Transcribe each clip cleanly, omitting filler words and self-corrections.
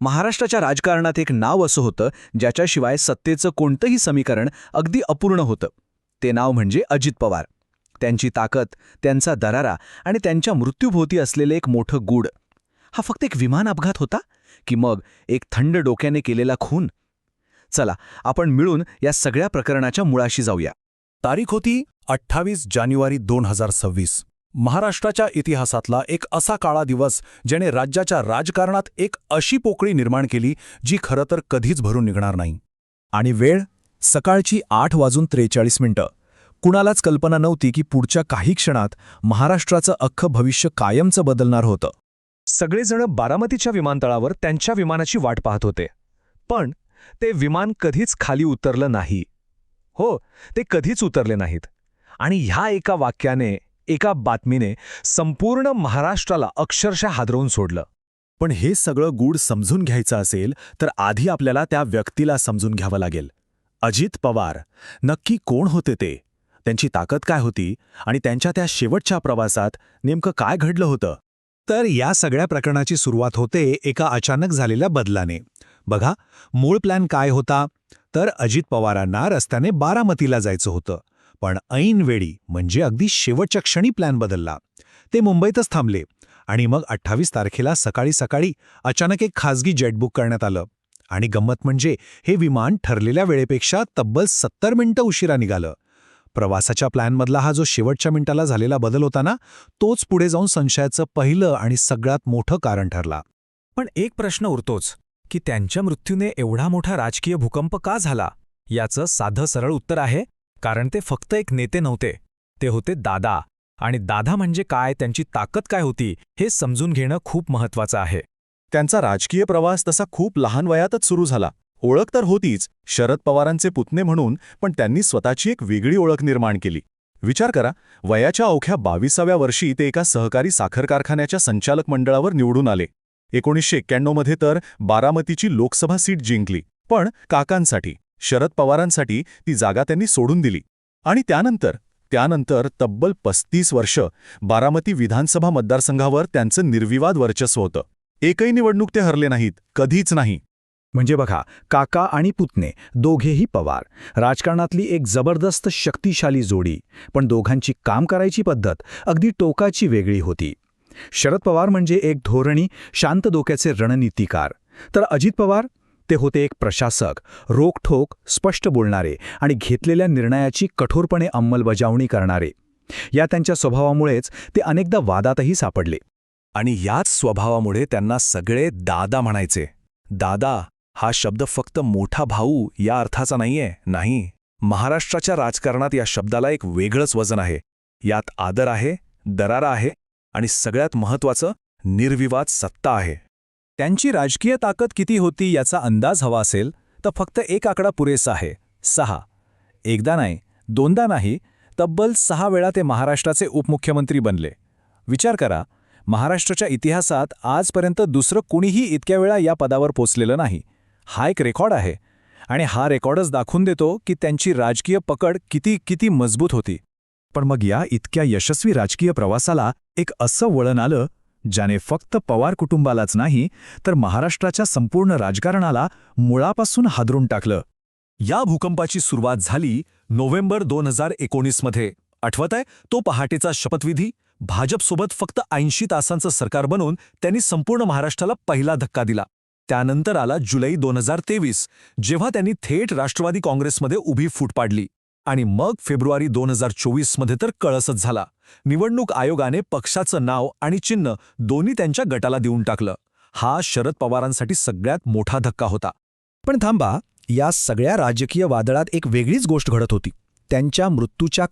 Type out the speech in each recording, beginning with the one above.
महाराष्ट्राच्या राजकारणात एक नाव असं होतं ज्याच्याशिवाय सत्तेचं कोणतंही समीकरण अगदी अपूर्ण होतं. ते नाव म्हणजे अजित पवार. त्यांची ताकद, त्यांचा दरारा आणि त्यांच्या मृत्यूभोवती असलेले एक मोठं गूढ. हा फक्त एक विमान अपघात होता की मग एक थंड डोक्याने केलेला खून? चला आपण मिळून या सगळ्या प्रकरणाच्या मुळाशी जाऊया. तारीख होती 28 जानेवारी 2026. महाराष्ट्राच्या इतिहासातला एक असा काळा दिवस ज्याने राज्याच्या राजकारणात एक अशी पोकळी निर्माण केली जी खरं तर कधीच भरून निघणार नाही. आणि वेळ सकाळची 8:43. कुणालाच कल्पना नव्हती की पुढच्या काही क्षणात महाराष्ट्राचं अख्खं भविष्य कायमचं बदलणार होतं. सगळेजण बारामतीच्या विमानतळावर त्यांच्या विमानाची वाट पाहत होते. पण ते विमान कधीच खाली उतरलं नाही. हो, ते कधीच उतरले नाहीत. आणि ह्या एका वाक्याने, एका बातमीने संपूर्ण महाराष्ट्राला अक्षरशः हादरवून सोडलं. पण हे सगळं गूढ समजून घ्यायचं असेल तर आधी आपल्याला त्या व्यक्तीला समजून घ्यावं लागेल. अजित पवार नक्की कोण होते ते? त्यांची ताकद काय होती आणि त्यांच्या त्या शेवटच्या प्रवासात नेमकं काय घडलं होतं? तर या सगळ्या प्रकरणाची सुरुवात होते एका अचानक झालेल्या बदलाने. बघा, मूळ प्लॅन काय होता? तर अजित पवारांना रस्त्याने बारामतीला जायचं होतं. पण ऐनवेळी म्हणजे अगदी शेवटच्या क्षणी प्लॅन बदलला. ते मुंबईतच थांबले आणि मग 28 तारखेला सकाळी सकाळी अचानक एक खासगी जेट बुक करण्यात आलं. आणि गंमत म्हणजे हे विमान ठरलेल्या वेळेपेक्षा तब्बल 70 मिनिटं उशिरा निघालं. प्रवासाच्या प्लॅनमधला हा जो शेवटच्या मिनिटाला झालेला बदल होता ना, तोच पुढे जाऊन संशयाचं पहिलं आणि सगळ्यात मोठं कारण ठरला. पण एक प्रश्न उरतोच की त्यांच्या मृत्यूने एवढा मोठा राजकीय भूकंप का झाला? याचं साधं सरळ उत्तर आहे, कारण ते फक्त एक नेते नव्हते. ते होते दादा. आणि दादा म्हणजे काय, त्यांची ताकद काय होती, हे समजून घेणं खूप महत्त्वाचं आहे. त्यांचा राजकीय प्रवास तसा खूप लहान वयातच सुरू झाला. ओळख तर होतीच शरद पवारांचे पुतणे म्हणून, पण त्यांनी स्वतःची एक वेगळी ओळख निर्माण केली. विचार करा, वयाच्या अवघ्या 22व्या वर्षी ते एका सहकारी साखर कारखान्याच्या संचालक मंडळावर निवडून आले. 1991 मध्ये तर बारामतीची लोकसभा सीट जिंकली. पण काकांसाठी, शरद पवारांसाठी ती जागा त्यांनी सोडून दिली. आणि त्यानंतर तब्बल 35 वर्ष बारामती विधानसभा मतदारसंघावर त्यांचं निर्विवाद वर्चस्व होतं. एकही निवडणूक ते हरले नाहीत, कधीच नाही. म्हणजे बघा, काका आणि पुतणे दोघेही पवार, राजकारणातली एक जबरदस्त शक्तिशाली जोडी. पण दोघांची काम करायची पद्धत अगदी टोकाची वेगळी होती. शरद पवार म्हणजे एक धोरणी, शांत डोक्याचे रणनीतिकार. तर अजित पवार ते होते एक प्रशासक, रोखठोक, स्पष्ट बोलणारे आणि घेतलेल्या निर्णयाची कठोरपणे अंमलबजावणी करणारे. या त्यांच्या स्वभावामुळेच ते अनेकदा वादातही सापडले. आणि याच स्वभावामुळे त्यांना सगळे दादा म्हणायचे. दादा हा शब्द फक्त मोठा भाऊ या अर्थाचा नाहीये. नाही, महाराष्ट्राच्या राजकारणात या शब्दाला एक वेगळंच वजन आहे. यात आदर आहे, दरारा आहे आणि सगळ्यात महत्त्वाचं निर्विवाद सत्ता आहे. त्यांची राजकीय ताकद किती होती याचा अंदाज हवा असेल तर फक्त एक आकडा पुरेसा आहे, 6. एकदा नाही, दोनदा नाही, तब्बल 6 वेळा ते महाराष्ट्राचे उपमुख्यमंत्री बनले. विचार करा, महाराष्ट्राच्या इतिहासात आजपर्यंत दुसरं कुणीही इतक्या वेळा या पदावर पोचलेलं नाही. हा एक रेकॉर्ड आहे. आणि हा रेकॉर्डच दाखवून देतो की त्यांची राजकीय पकड किती मजबूत होती. पण मग या इतक्या यशस्वी राजकीय प्रवासाला एक असं वळण आलं ज्याने फक्त पवार कुटुंबालाच नाही तर महाराष्ट्राच्या संपूर्ण राजकारणाला मुळापासून हादरून टाकलं. या भूकंपाची सुरुवात झाली नोव्हेंबर 2019 मध्ये. आठवत आहे तो पहाटेचा शपथविधी? भाजपसोबत फक्त 80 तासांचं सरकार बनवून त्यांनी संपूर्ण महाराष्ट्राला पहिला धक्का दिला. त्यानंतर आला जुलै 2023, जेव्हा त्यांनी थेट राष्ट्रवादी काँग्रेसमध्ये उभी फूट पाडली. आणि मग फेब्रुवारी 2024 मध्ये तर कळसच झाला. निवडणूक आयोगाने पक्षाचं नाव आणि चिन्ह दोन्ही त्यांच्या गटाला देऊन टाकलं. हा शरद पवारांसाठी सगळ्यात मोठा धक्का होता. पण थांबा, या सगळ्या राजकीय वादळात एक वेगळीच गोष्ट घडत होती. त्यांच्या मृत्यूच्या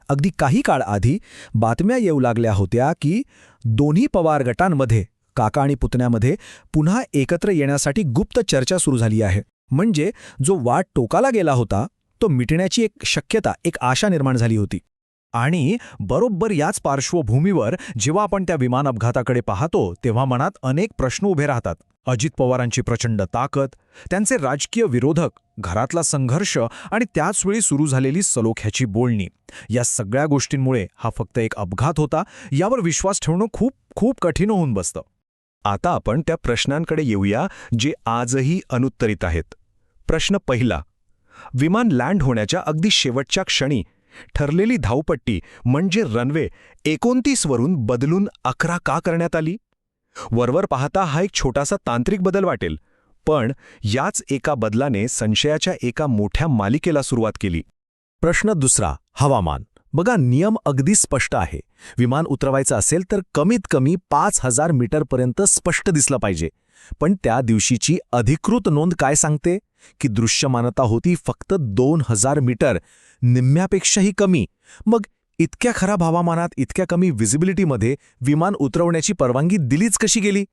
अगदी काही काळ आधी बातम्या येऊ लागल्या होत्या की दोन्ही पवार गटांमध्ये, काका आणि पुतण्यामध्ये पुन्हा एकत्र येण्यासाठी गुप्त चर्चा सुरू झाली आहे. म्हणजे जो वाद टोकाला गेला होता तो मिटण्याची एक शक्यता, एक आशा निर्माण झाली होती. आणि बरोबर याच पार्श्वभूमीवर जेव्हा आपण त्या विमान अपघाताकडे पाहतो तेव्हा मनात अनेक प्रश्न उभे राहतात. अजित पवारांची प्रचंड ताकद, त्यांचे राजकीय विरोधक, घरातला संघर्ष आणि त्याचवेळी सुरू झालेली सलोख्याची बोलणी, या सगळ्या गोष्टींमुळे हा फक्त एक अपघात होता यावर विश्वास ठेवणं खूप कठीण होऊन बसतं. आता आपण त्या प्रश्नांकडे येऊया जे आजही अनुत्तरित आहेत. प्रश्न पहिला, विमान लँड होण्याच्या अगदी शेवटच्या क्षणी ठरलेली धावपट्टी म्हणजे रनवे 29 वरून बदलून 11 का करण्यात आली? वरवर पाहता हा एक छोटासा तांत्रिक बदल वाटेल, पण याच एका बदलाने संशयाच्या एका मोठ्या मालिकेला सुरुवात केली. प्रश्न दुसरा, हवामान. बघा, नियम अगदी स्पष्ट आहे. विमान उतरवायचं असेल तर कमीत कमी 5000 मीटरपर्यंत स्पष्ट दिसलं पाहिजे. पण त्या दिवशीची अधिकृत नोंद काय सांगते की दृश्यमानता होती फक्त 2000 मीटर, निम्म्यापेक्षाही कमी. मग इतक्या खराब हवामानात इतक्या कमी व्हिजिबिलिटीमध्ये विमान उतरवण्याची परवानगी दिलीच कशी गेली?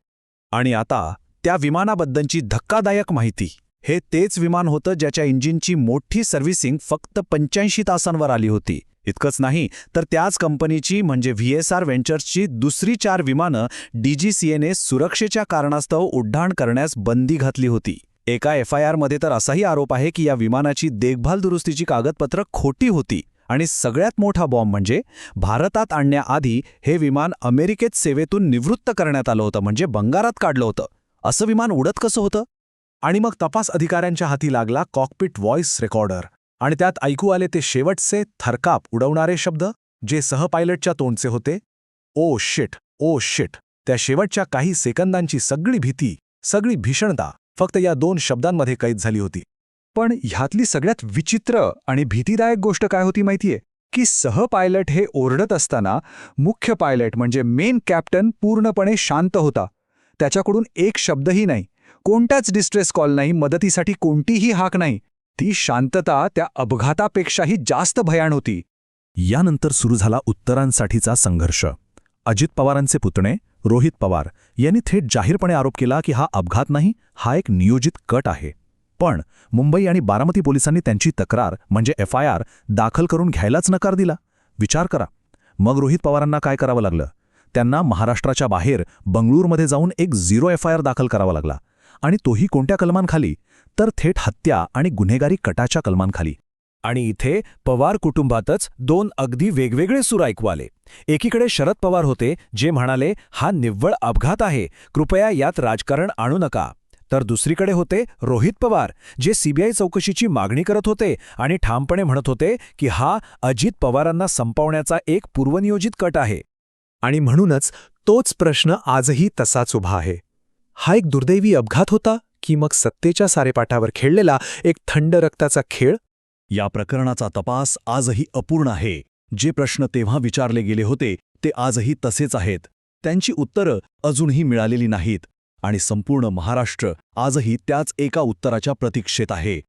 आणि आता त्या विमानाबद्दलची धक्कादायक माहिती. हे तेच विमान होतं ज्याच्या इंजिनची मोठी सर्व्हिसिंग फक्त 85 तासांवर आली होती. इतकंच नाही तर त्याच कंपनीची म्हणजे VSR व्हेंचर्सची दुसरी 4 विमानं DGCAने सुरक्षेच्या कारणास्तव उड्डाण करण्यास बंदी घातली होती. एका FIRमध्ये तर असाही आरोप आहे की या विमानाची देखभाल दुरुस्तीची कागदपत्रं खोटी होती. आणि सगळ्यात मोठा बॉम्ब म्हणजे भारतात आणण्याआधी हे विमान अमेरिकेत सेवेतून निवृत्त करण्यात आलं होतं, म्हणजे बंगारात काढलं होतं. असं विमान उडत कसं होतं? आणि मग तपास अधिकाऱ्यांच्या हाती लागला कॉकपिट व्हॉइस रेकॉर्डर. आणि त्यात ऐकू आले ते शेवटचे थरकाप उडवणारे शब्द जे सहपायलटच्या तोंडचे होते. Oh shit, oh shit. त्या शेवटच्या काही सेकंदांची सगळी भीती, सगळी भीषणता फक्त या 2 शब्दांमध्ये कैद झाली होती. पण ह्यातली सगळ्यात विचित्र आणि भीतीदायक गोष्ट काय होती माहितीये? की सहपायलट हे ओरडत असताना मुख्य पायलट म्हणजे मेन कॅप्टन पूर्णपणे शांत होता. त्याच्याकडून एक शब्दही नाही, कोणताच डिस्ट्रेस कॉल नाही, मदतीसाठी कोणतीही हाक नाही. ती शांतता त्या अपघातापेक्षाही जास्त भयाण होती. यानंतर सुरू झाला उत्तरांसाठीचा संघर्ष. अजित पवारांचे पुतणे रोहित पवार यांनी थेट जाहीरपणे आरोप केला की हा अपघात नाही, हा एक नियोजित कट आहे. पण मुंबई आणि बारामती पोलिसांनी त्यांची तक्रार म्हणजे FIR दाखल करून घ्यायलाच नकार दिला. विचार करा. मग रोहित पवारांना काय करावं लागलं? त्यांना महाराष्ट्राच्या बाहेर बंगळूरमध्ये जाऊन एक 0 FIR दाखल करावा लागला. आणि तोही कोणत्या कलमांखाली? तर थेट हत्या आणि गुन्हेगारी कटाच्या कलमांखाली. आणि इथे पवार कुटुंबातच 2 अगदी वेगवेगळे सूर ऐकू आले. एकीकडे शरद पवार होते जे म्हणाले हा निव्वळ अपघात आहे, कृपया यात राजकारण आणू नका. तर दुसरीकडे होते रोहित पवार जे CBI चौकशीची मागणी करत होते आणि ठामपणे म्हणत होते की हा अजित पवारांना संपवण्याचा एक पूर्वनियोजित कट आहे. आणि म्हणूनच तोच प्रश्न आजही तसाच उभा आहे. हा एक दुर्दैवी अपघात होता की मग सत्तेच्या सारेपाटावर खेळलेला एक थंड रक्ताचा खेळ? या प्रकरणाचा तपास आजही अपूर्ण आहे. जे प्रश्न तेव्हा विचारले गेले होते ते आजही तसेच आहेत. त्यांची उत्तरं अजूनही मिळालेली नाहीत आणि संपूर्ण महाराष्ट्र आजही त्याच एका उत्तराच्या प्रतीक्षेत आहे.